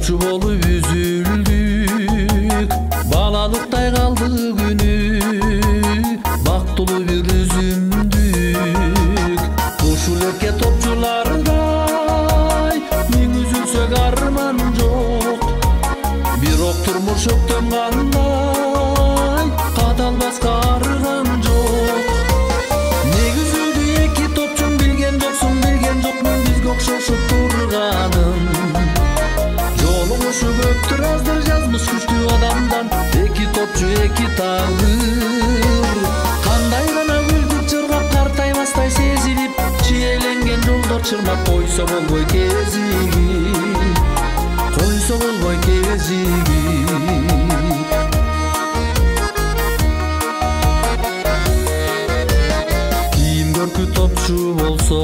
Topçu bolup üzüldük, balalıkтай kaldı günü, baktulu bir üzümdük. Koşulerke topçularday, min üzülsök arman жоқ. Bir ok turmuş öktüm kanday, kadalbaska argan жоқ. Ne üzüldü eki topçum, bilgen joksun, bilgen jokmun bizge okşoşup turgaным. Жолугушуп өптүр аздыр жазмыш күчтүү адамдан, эки топчу эки тагдыр. Кандай гана күлдүк чыргап картаймастай сезилип, чиеленген жолдор чырмап койсо болбой кезиги, койсо болбой кезиги. Кийим көркү топчу болсо,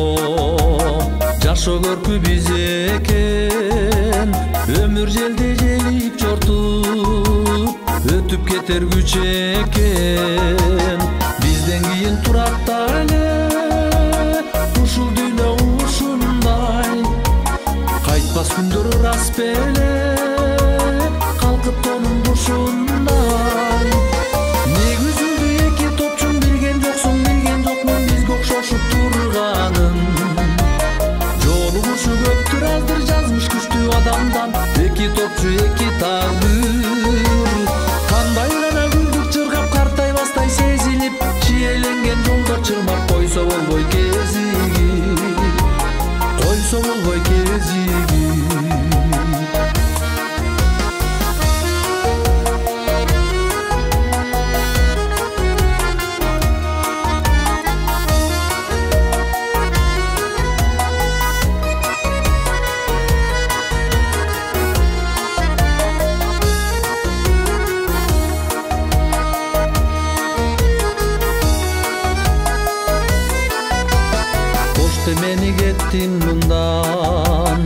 жашоо көркү биз экен. Ömür jeldi jelip жортуп, өтүп кетер күч экен. Бизден кийин турат эле ушул дүйнө ушундай. Кайтпас күндөр ырас беле, калкып тонун бушундай. Не үзүлдү эки топчун, билген жоксуң, билген жокмун бизге окшошуп турганым. Жолугушуп өптүр аздыр жазмыш күчтүү адамдан, эки топчу эки тагдыр. Кандай гана күлдүк чыргап картаймастай сезилип, чиеленген жолдор чырмап койсо болбой кезиги, койсо болбой кезиги. Мени кеттим мындан,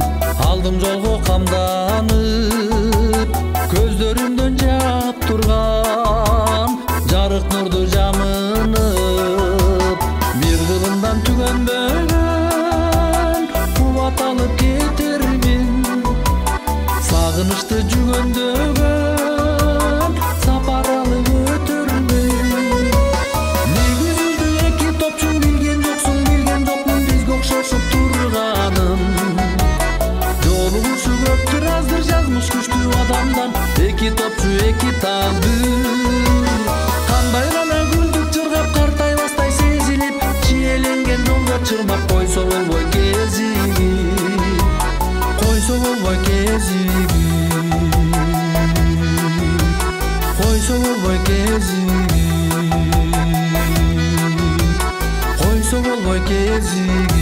алдым жолго камданып, көздөрүмдөн жаап турган жарык нурду жамынып. Бир кылымдан түгөнбөгөн кубат алып кетермин, сагынычты жүгөндөгөн сапар алып өтөрмүн. Не үзүлдү эки топчун, билген жоксуң, билген жокмун окшошуп турганым. Жолугушуп өптүр аздыр жазмыш күчтүү адамдан, эки топчу эки тагдыр. Кандай гана күлдүк чыргап картаймастай сезилип, чиеленген жолдор чырмап койсо болбой кезиги, койсо болбой кезиги, койсо болбой кезиги, койсо болбой кезиги.